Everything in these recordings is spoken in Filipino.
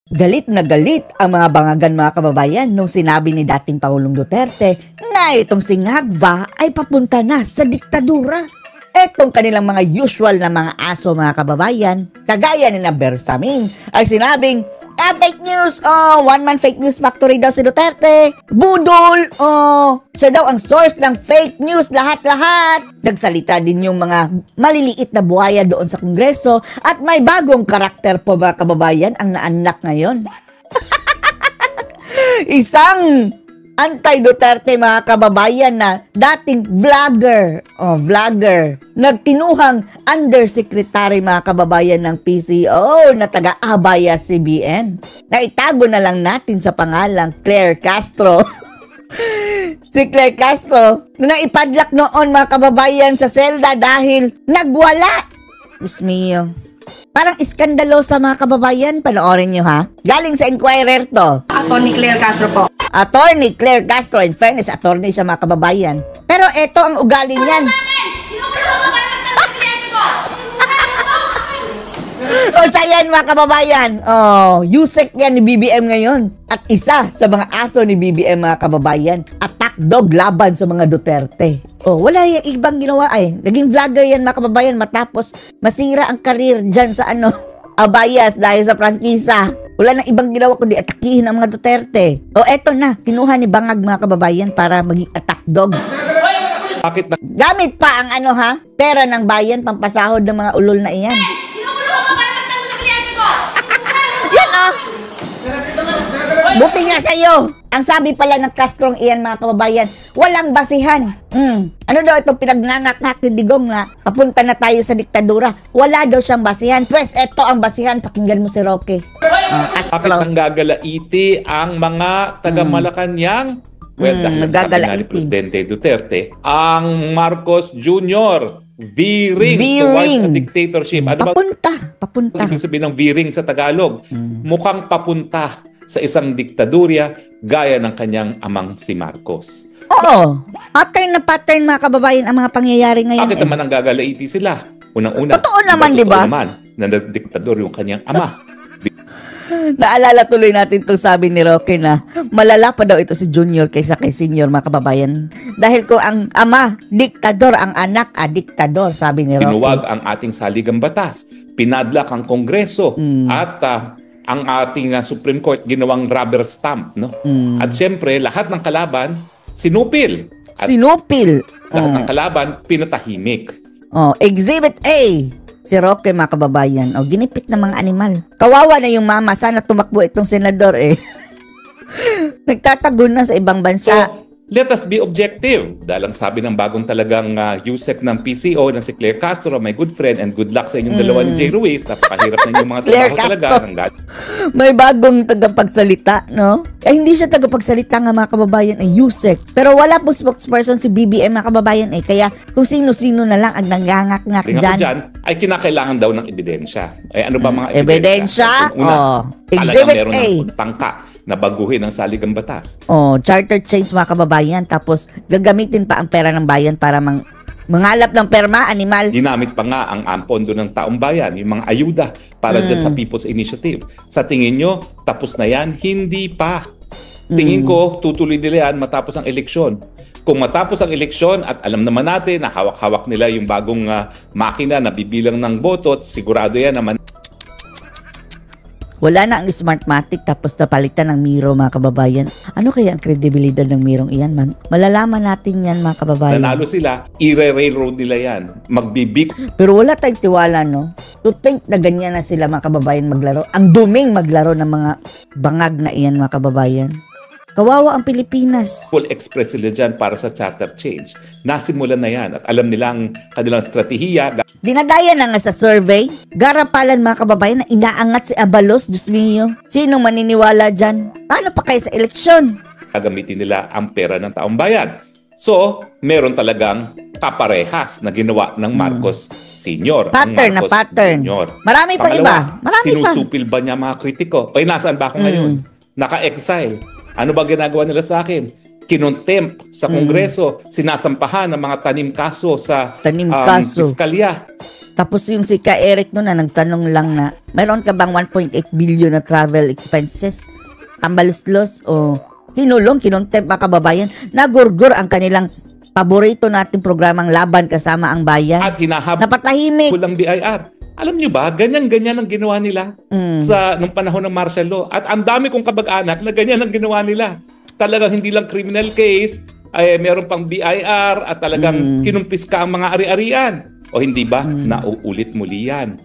Galit na galit ang mga bangagan mga kababayan nung sinabi ni dating Pangulong Duterte na itong si Ngagva ay papunta na sa diktadura. Etong kanilang mga usual na mga aso mga kababayan, kagaya ni na Bersamin, ay sinabing, fake news, one-man fake news factory daw si Duterte. Budol, siya daw ang source ng fake news lahat-lahat. Nagsalita din yung mga maliliit na buhaya doon sa Kongreso at may bagong karakter po mga kababayan ang naanlak ngayon. Isang anti-Duterte mga kababayan na dating vlogger, nagtinuhang undersecretary mga kababayan ng PCO na taga-ABS-CBN. Naitago na lang natin sa pangalang Claire Castro. Si Claire Castro na naipadlak noon mga kababayan sa selda dahil nagwala. Diyos mio. Parang iskandalosa mga kababayan, panoorin nyo ha. Galing sa Inquirer to. Attorney Claire Castro po. Attorney Claire Castro, in fairness, attorney siya mga kababayan. Pero eto ang ugali niyan. O siya yan mga kababayan. Yusek yan ni BBM ngayon. At isa sa mga aso ni BBM mga kababayan. Attack dog laban sa mga Duterte. Wala yung ibang ginawa ay. Naging vlogger yan mga kababayan matapos masira ang karir dyan sa Abayas dahil sa prangkisa. Wala nang ibang ginawa kundi atakihin ang mga Duterte. Eto na, kinuha ni Bangag mga kababayan para maging attack dog. Gamit pa ang pera ng bayan pampasahod ng mga ulol na iyan. Yan buti nga sa'yo. Ang sabi pala ng Castrong iyan mga kababayan, walang basihan. Ano daw itong pinagnangak-ngak ni Digong na papunta na tayo sa diktadura? Wala daw siyang basihan. Pues, eto ang basihan. Pakinggan mo si Roque. Bakit ang gagalaiti ang mga taga-Malacanang? Well, dahil ang Presidente Duterte, ang Marcos Jr. veering towards a dictatorship. Papunta. Ibig sabihin ng veering sa Tagalog, mukhang papunta sa isang diktadurya gaya ng kanyang amang si Marcos. Oo. Pattern na pattern mga kababayan ang mga pangyayari ngayon. Bakit naman ang gagalaiti sila? Unang-una. Totoo naman, di ba? Na nagdiktador yung kanyang ama. Naalala tuloy natin itong sabi ni Roque na malala pa daw ito si Junior kaysa kay Senior mga kababayan. Dahil kung ang ama, diktador, ang anak, diktador, sabi ni Roque. Pinuwag ang ating saligang batas. Pinadlak ang Kongreso. At ang ating Supreme Court ginawang rubber stamp. No? At siyempre, lahat ng kalaban, sinupil. At lahat ng kalaban, pinatahimik. Exhibit A. Si Roque mga kababayan. Ginipit na mga animal. Kawawa na yung mama. Sana tumakbo itong senador Nagtatago na sa ibang bansa. So, let us be objective. Dahil ang sabi ng bagong talagang Yusek ng PCO na si Claire Castro, my good friend, and good luck sa inyong dalawa ni Jay Ruiz. Napakahirap na inyong mga trabaho talaga. May bagong tagapagsalita, no? Hindi siya tagapagsalita nga mga kababayan ay Yusek. Pero wala po spokesperson si BBM mga kababayan Kaya kung sino-sino na lang ang nanggangak-ngak dyan. Ay kinakailangan daw ng ebidensya. Ano ba mga ebidensya? Exhibit A. Tangka na baguhin ang saligang batas. Charter change mga kababayan. Tapos gagamitin pa ang pera ng bayan para mangalap ng perma, animal. Ginamit pa nga ang pondo ng taong bayan, yung mga ayuda para dyan sa People's Initiative. Sa tingin nyo, tapos na yan? Hindi pa. Tingin ko, tutuloy nila yan matapos ang eleksyon. Kung matapos ang eleksyon at alam naman natin na hawak-hawak nila yung bagong makina na bibilang ng boto, sigurado yan naman. Wala na ang Smartmatic tapos napalitan ng Miro mga kababayan. Ano kaya ang kredibilidad ng Mirong iyan man? Malalaman natin yan mga kababayan. Nanalo sila, i-railroad nila yan. Magbibig. Pero wala tayong tiwala, no? To think na ganyan na sila mga kababayan maglaro. Ang duming maglaro ng mga bangag na iyan mga kababayan. Kawawa ang Pilipinas. Full express sila dyan para sa charter change. Nasimulan na yan at alam nilang kanilang strategiya. Dinadaya na nga sa survey. Garapalan mga kababayan na inaangat si Abalos. Diyos mio. Sinong maniniwala dyan? Paano pa kayo sa eleksyon? Gagamitin nila ang pera ng taong bayan. So, meron talagang kaparehas na ginawa ng Marcos Sr. Pattern na pattern. Senior. Marami pa iba. Marami sinusupil ba niya mga kritiko? Nasaan ba ako ngayon? Naka-exile. Ano ba ginagawa nila sa akin? kinontempt sa Kongreso, sinasampahan ng mga tanim kaso sa Tanim-kaso. piskalya. Tapos yung si Ka Eric noon na nagtanong lang na, mayroon ka bang 1.8 billion na travel expenses? Tambaluslos o kinontempt mga kababayan, nagurgur ang kanilang paborito nating programang Laban Kasama ang Bayan. At hinahabol Napatahimik. ng BIR. Alam nyo ba, ganyan-ganyan ang ginawa nila nung panahon ng martial law. At ang dami kong kabag-anak na ganyan ang ginawa nila. Talagang hindi lang criminal case, meron pang BIR at talagang kinumpis ka ang mga ari-arian. O hindi ba, nauulit muli yan.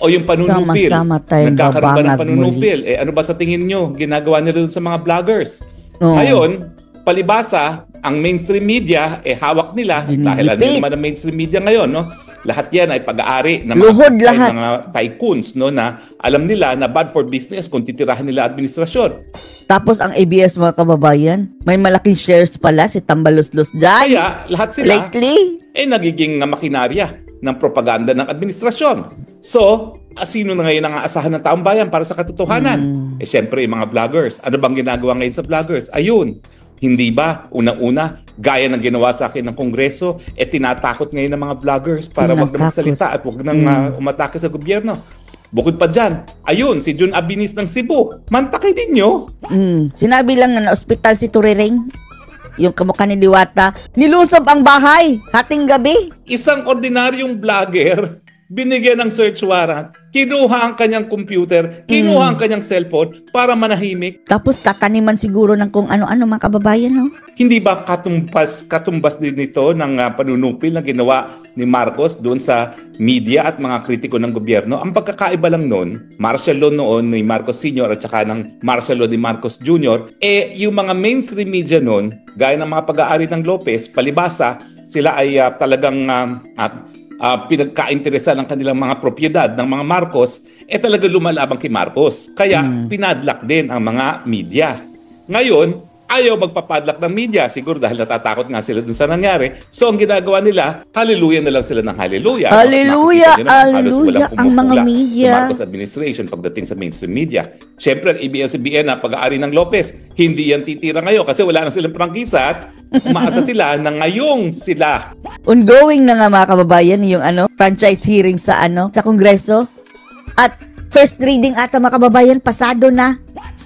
O yung panunupil, Sama-sama tayong nagkakaroon ba ng babangag panunupil? Ano ba sa tingin nyo, ginagawa nila doon sa mga vloggers? Oo. Ngayon, palibasa, ang mainstream media, hawak nila, dahil ano naman ang mainstream media ngayon, no? Lahat yan ay pag-aari ng mga tycoons, no, na alam nila na bad for business kung titirahan nila administrasyon. Tapos ang ABS mga kababayan, may malaking shares pala si Tambaluslos dyan. Kaya lahat sila Lately, nagiging makinarya ng propaganda ng administrasyon. So, sino na ngayon ang aasahan ng taong bayan para sa katotohanan? Siyempre, yung mga vloggers. Ano bang ginagawa ngayon sa vloggers? Ayun. Hindi ba, unang-una, gaya ng ginawa sa akin ng Kongreso, tinatakot ngayon ng mga vloggers para wag na magsalita at wag nang umatake sa gobyerno. Bukod pa dyan, ayun, si Jun Abinis ng Cebu, mantakay din nyo. Sinabi lang na ospital si Turiring, yung kamukha ni Diwata, nilusob ang bahay, hating gabi. Isang ordinaryong vlogger, binigyan ng search warrant, kinuha ang kanyang computer, kinuha ang kanyang cellphone para manahimik. Tapos tataniman siguro ng kung ano-ano mga kababayan, no? Hindi ba katumbas din ito ng panunupil na ginawa ni Marcos doon sa media at mga kritiko ng gobyerno? Ang pagkakaiba lang noon, martial law noon ni Marcos Sr. at saka ng martial law ni Marcos Jr., yung mga mainstream media noon, gaya ng mga pag-aari ng Lopez, palibasa, sila ay talagang pinagkainteresa ng kanilang mga propiedad ng mga Marcos, talaga lumalabang kay Marcos. Kaya pinadlock din ang mga media. Ngayon, ayaw magpapadlock ng media. Siguro dahil natatakot nga sila dun sa nangyari. So, ang ginagawa nila, hallelujah na lang sila ng hallelujah. Hallelujah, hallelujah ang mga media. Sa Marcos administration pagdating sa mainstream media. Siyempre, ang ABS-CBN na pag-aari ng Lopez, hindi yan titira ngayon kasi wala na silang prangkisa at umaasa sila na ngayong sila. Ongoing na nga mga kababayan yung franchise hearing sa Kongreso. At first reading ata mga kababayan, pasado na.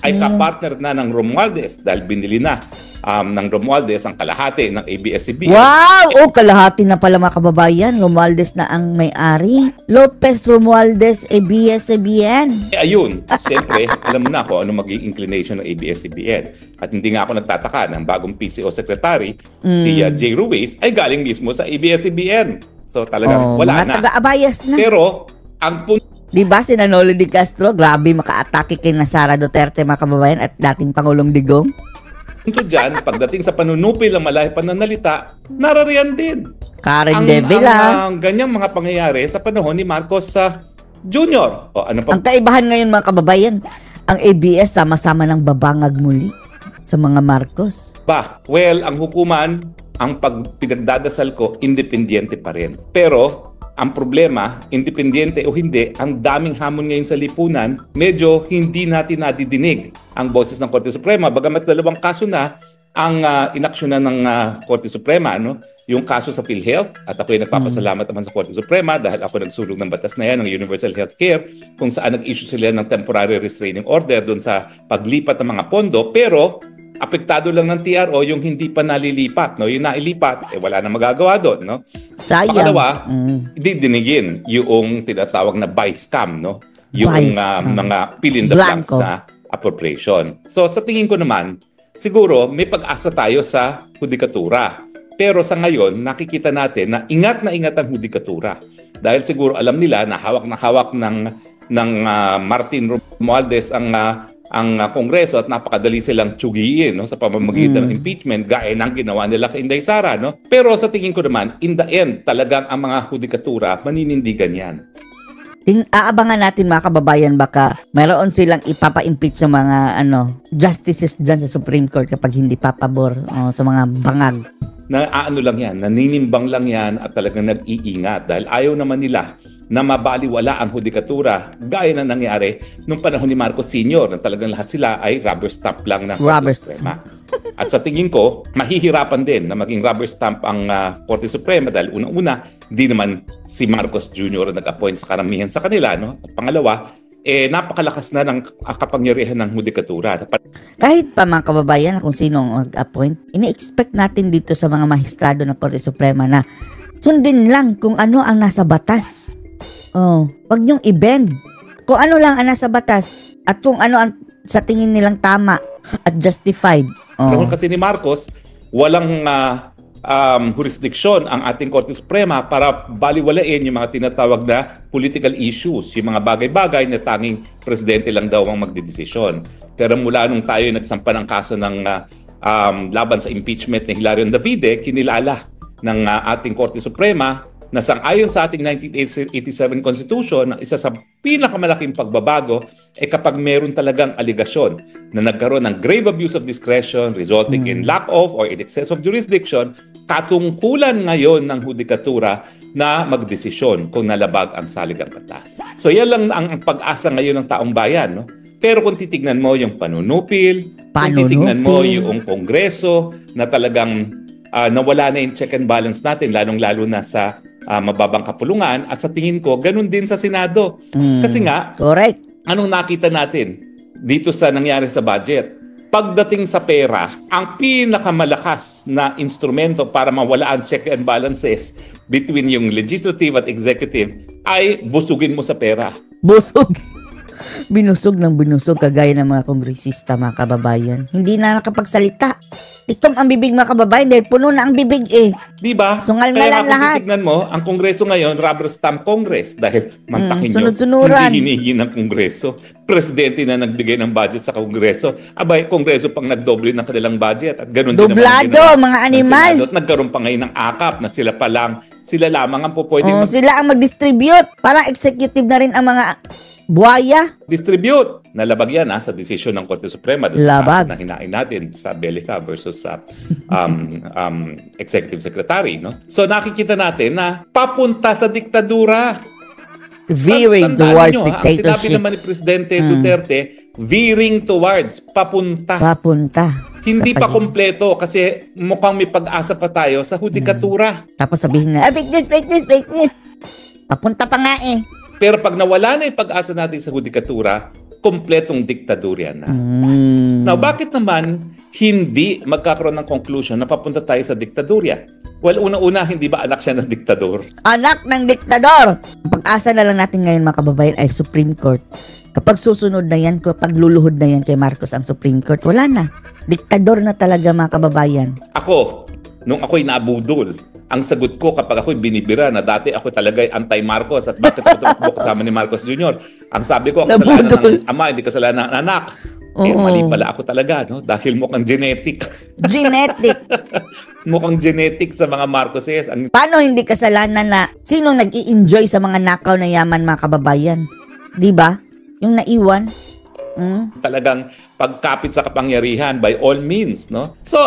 Ay kapartner na ng Romualdez dahil binili na ng Romualdez ang kalahati ng ABS-CBN. Wow! Kalahati na pala mga kababayan. Romualdez na ang may-ari. Lopez Romualdez, ABS-CBN. Ayun, siyempre, alam mo na ako ano maging inclination ng ABS-CBN. At hindi nga ako nagtataka ng bagong PCO secretary, si Jay Ruiz, ay galing mismo sa ABS-CBN. So talagang wala na. Taga-abayas na. Pero, ang punto, diba si Nolo de Castro, grabe maka-atake kay Sara Duterte mga kababayan at dating Pangulong Digong. Punto dyan, pagdating sa panunupil ng malay pananalita, narariyan din. Karen Devil ang ganyang mga pangyayari sa panahon ni Marcos Jr. Ang kaibahan ngayon mga kababayan, ang ABS sama-sama ng babangag muli sa mga Marcos. Well, ang hukuman, ang pinagdadasal ko, independyente pa rin. Pero, ang problema, independyente o hindi, ang daming hamon ngayon sa lipunan, medyo hindi natin nadidinig ang boses ng Korte Suprema. Bagamat dalawang kaso na ang inaksyonan ng Korte Suprema, yung kaso sa PhilHealth, at ako ay nagpapasalamat naman sa Korte Suprema dahil ako nagsulong ng batas na yan ng Universal Healthcare kung saan nag-issue sila ng temporary restraining order doon sa paglipat ng mga pondo, pero apektado lang ng TRO yung hindi pa nalilipat, yung nailipat, wala na magagawa doon, Sayang. Pangalawa, didinigin yung tinatawag na vice scam, yung mga fill in the blanks na appropriation. So sa tingin ko naman, siguro may pag-asa tayo sa hudikatura. Pero sa ngayon, nakikita natin na ingat ang hudikatura. Dahil siguro alam nila na hawak ng Martin Romualdez ang Kongreso at napakadali silang tsugiin sa pamamagitan ng impeachment gaya ng ginawa nila kay Inday Sara. Pero sa tingin ko naman, in the end, talagang ang mga hudikatura, maninindigan yan. Aabangan natin mga kababayan, baka mayroon silang ipapa-impeach ng mga justices dyan sa Supreme Court kapag hindi papabor sa mga bangag. Lang yan, naninimbang lang yan at talagang nag-iingat dahil ayaw naman nila na mabaliwala ang hudikatura gaya na nangyari nung panahon ni Marcos Sr. na talagang lahat sila ay rubber stamp lang ng Korte Suprema. At sa tingin ko, mahihirapan din na maging rubber stamp ang Korte Suprema dahil unang-una, di naman si Marcos Jr. nag-appoint sa karamihan sa kanila. No? At pangalawa, napakalakas na ng kapangyarihan ng hudikatura. Kahit pa mga kababayan kung sino ang mag-appoint, ini-expect natin dito sa mga mahistrado ng Korte Suprema na sundin lang kung ano ang nasa batas. Wag niyong i-bend. Kung ano lang ang nasa batas at kung ano ang sa tingin nilang tama at justified. Noon kasi ni Marcos, walang jurisdiction ang ating Korte Suprema para baliwalain yung mga tinatawag na political issues, yung mga bagay-bagay na tanging presidente lang daw ang magdedesisyon. Pero mula nung tayo nagsampa ng kaso ng laban sa impeachment ni Hilarion Davide, kinilala ng ating Korte Suprema na sang-ayon sa ating 1987 Constitution, isa sa pinakamalaking pagbabago ay kapag meron talagang aligasyon na nagkaroon ng grave abuse of discretion resulting in lack of or in excess of jurisdiction, katungkulan ngayon ng hudikatura na magdesisyon kung nalabag ang saligang batas. So yan lang ang pag-asa ngayon ng taong bayan. No? Pero kung titignan mo yung panunupil, kung titignan mo yung Kongreso na talagang nawala na yung check and balance natin, lalong-lalo na sa mababang kapulungan, at sa tingin ko, ganun din sa Senado. Kasi nga, correct. Anong nakita natin dito sa nangyari sa budget? Pagdating sa pera, ang pinakamalakas na instrumento para mawala ang check and balances between yung legislative at executive ay busugin mo sa pera. Busog. Binusog ng binusog kagaya ng mga kongresista, mga kababayan. Hindi na nakapagsalita. Itong ang bibig, mga kababayan, dahil puno na ang bibig Di ba? Sungal-ngalan lahat. Tignan mo, ang Kongreso ngayon, rubber stamp Congress. Dahil mantakin nyo, sunod-sunuran. hindi hinihingi ng Kongreso. Presidente na nagbigay ng budget sa Kongreso. Abay, Kongreso pang nagdoble ng kanilang budget. At ganun din naman doblado, mga animal. At nagkaroon pa ngayon ng akap na sila lamang ang pupwedeng sila ang mag-distribute. Parang executive na rin ang mga buhaya. Distribute. Nalabag yan sa desisyon ng Korte Suprema Labag. na hinain natin sa Belica versus sa Executive Secretary. No? So nakikita natin na papunta sa diktadura. Veering towards dictatorship. Ang sinabi naman ni Presidente Duterte, veering towards, papunta. Hindi pa kompleto kasi mukhang may pag-asa pa tayo sa hudikatura. Tapos sabihin na, break this. Papunta pa nga Pero pag nawala na yung pag-asa natin sa hudikatura, kompletong diktadura na. Now, bakit naman hindi magkakaroon ng conclusion na papunta tayo sa diktadura? Well, una-una, hindi ba anak siya ng diktador? Anak ng diktador! Ang pag-asa na lang natin ngayon, mga kababayan, ay Supreme Court. Kapag susunod na yan, kapag luluhod na yan kay Marcos ang Supreme Court, wala na. Diktador na talaga, mga kababayan. Ako, nung ako'y nabudol, ang sagot ko kapag ako'y binibira na dati ako talaga anti-Marcos at bakit ako tumakbo kasama ni Marcos Jr. Ang sabi ko, ang kasalanan ng ama, hindi kasalanan ng anak. Mali pala ako talaga, no? Dahil mukhang genetic. Mukhang genetic sa mga Marcoses. Paano hindi kasalanan na sino nag-i-enjoy sa mga nakaw na yaman, mga kababayan? Di ba? Yung naiwan. Talagang pagkapit sa kapangyarihan by all means, no? So,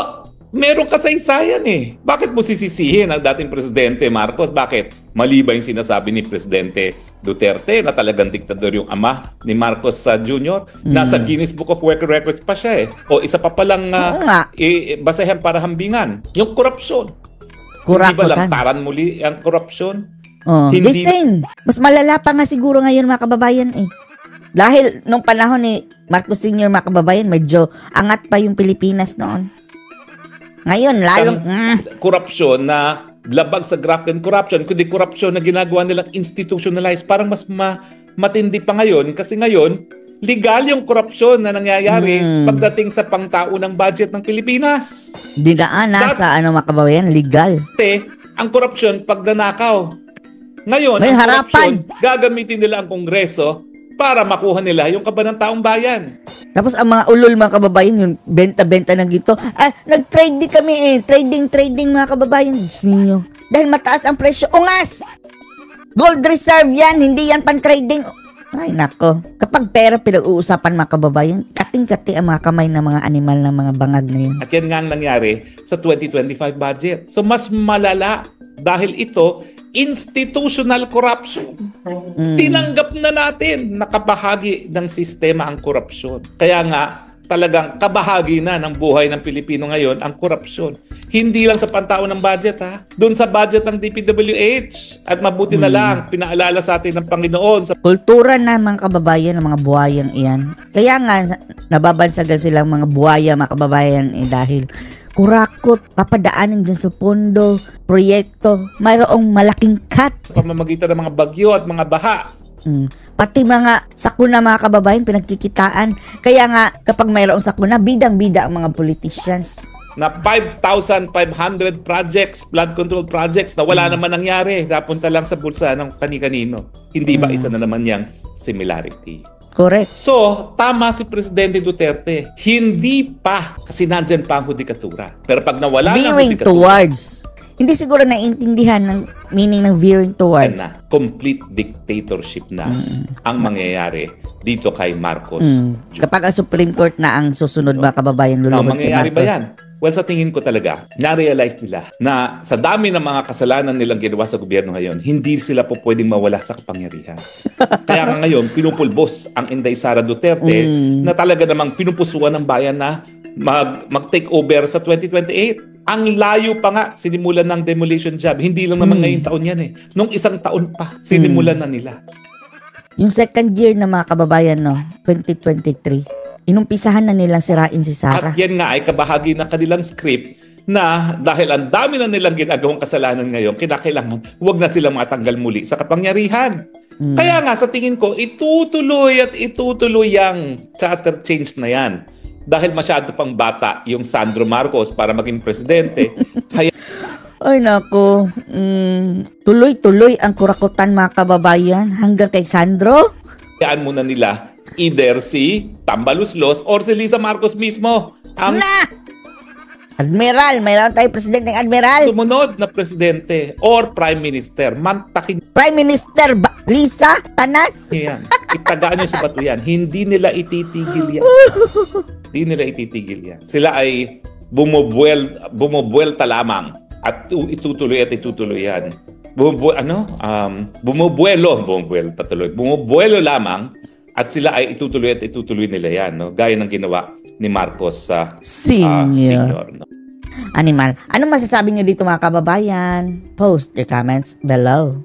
meron kasaysayan Bakit mo sisisihin ang dating Presidente Marcos? Bakit? Mali ba yung sinasabi ni Presidente Duterte na talagang diktador yung ama ni Marcos Jr.? Nasa Guinness Book of World Records pa siya O isa pa palang basahan para hambingan. Yung korupsyon. Hindi ba lantaran muli ang korupsyon? Listen, mas malala pa nga siguro ngayon, mga kababayan Dahil nung panahon ni Marcos Sr., mga kababayan, medyo angat pa yung Pilipinas noon. Ngayon, lalong korupsyon na labag sa graft and corruption, kundi korupsyon na ginagawa nilang institutionalized, parang mas matindi pa ngayon kasi ngayon, legal yung korupsyon na nangyayari pagdating sa pangtao ng budget ng Pilipinas. Dinaan sa mga kababayan, legal. Ang korupsyon pag nanakaw. Ngayon, ang korupsyon, gagamitin nila ang Kongreso para makuha nila yung kaba ng taong bayan. Tapos ang mga ulol, mga kababayan, yung benta-benta ng gito. Nag-trade din kami Trading, mga kababayan. Diyos mio. Dahil mataas ang presyo. Ungas! Gold reserve yan, hindi yan pan-trading. Ay, nako. Kapag pera pinag-uusapan, mga kababayan, kating-kati ang mga kamay ng mga animal ng mga bangag na yun. At yan nga ang nangyari sa 2025 budget. So mas malala dahil ito institutional corruption. Tinanggap na natin na kabahagi ng sistema ang korupsyon. Kaya nga, talagang kabahagi na ng buhay ng Pilipino ngayon ang korupsyon. Hindi lang sa pantao ng budget ha, doon sa budget ng DPWH. At mabuti na lang, pinaalala sa atin ng Panginoon sa Kultura na mga kababayan ng mga buhayang iyan. Kaya nga, nababansagan silang mga buhaya mga kababayan dahil kurakot, papadaanin dyan sa pondo, proyekto, mayroong malaking cut. pamamagitan ng mga bagyo at mga baha. Pati mga sakuna mga kababayan pinagkikitaan. Kaya nga kapag mayroong sakuna, bidang-bida ang mga politicians. Na 5,500 projects, flood control projects na wala naman nangyari. Napunta lang sa bulsa ng kani-kanino. Hindi ba isa na naman yang similarity? Correct. So, tama si Presidente Duterte. Hindi pa, kasi nandyan pa ang hudikatura. Pero pag nawala ng Veering hudikatura, towards. Hindi siguro naiintindihan ng meaning ng veering towards. na complete dictatorship na ang mangyayari dito kay Marcos. Jr. Kapag ang Supreme Court na ang susunod mga kababayan, Now, luluhod kay mangyayari ba Marcos. yan? Well, sa tingin ko talaga, na-realize nila na sa dami ng mga kasalanan nilang ginawa sa gobyerno ngayon, hindi sila po pwedeng mawala sa kapangyarihan. Kaya nga ngayon, pinupulbos ang Inday Sara Duterte na talaga namang pinupusuan ng bayan na mag-take over sa 2028. Ang layo pa nga, sinimulan ng demolition job. Hindi lang naman ngayong taon yan eh. Nung isang taon pa, sinimulan na nila. Yung second year na mga kababayan, no, 2023, inumpisahan na nilang sirain si Sara. At yan nga ay kabahagi ng kanilang script na dahil ang dami na nilang ginagawang kasalanan ngayon, kinakailangan huwag na silang matanggal muli sa kapangyarihan. Kaya nga sa tingin ko, itutuloy at itutuloy ang charter change na yan. Dahil masyado pang bata yung Sandro Marcos para maging presidente. Ay nako, tuloy-tuloy ang kurakutan mga kababayan hanggang kay Sandro. Hayaan muna nila either si Tambaluslos or si Lisa Marcos mismo ang Admiral, mayroon tayong presidenteng admiral. sumunod na presidente or prime minister. Mantakin Prime Minister Lisa Tanas. yan. Itagaan nyo sa bato yan. Hindi nila ititigil yan. Hindi nila ititigil yan. Sila ay bumubuelta lamang at itutuloy at itutuloy yan. Bumubuelo lamang at sila ay itutuloy at itutuloy nila yan. No? Gaya ng ginawa ni Marcos sa senior. No? Animal. Anong masasabi niyo dito mga kababayan? Post your comments below.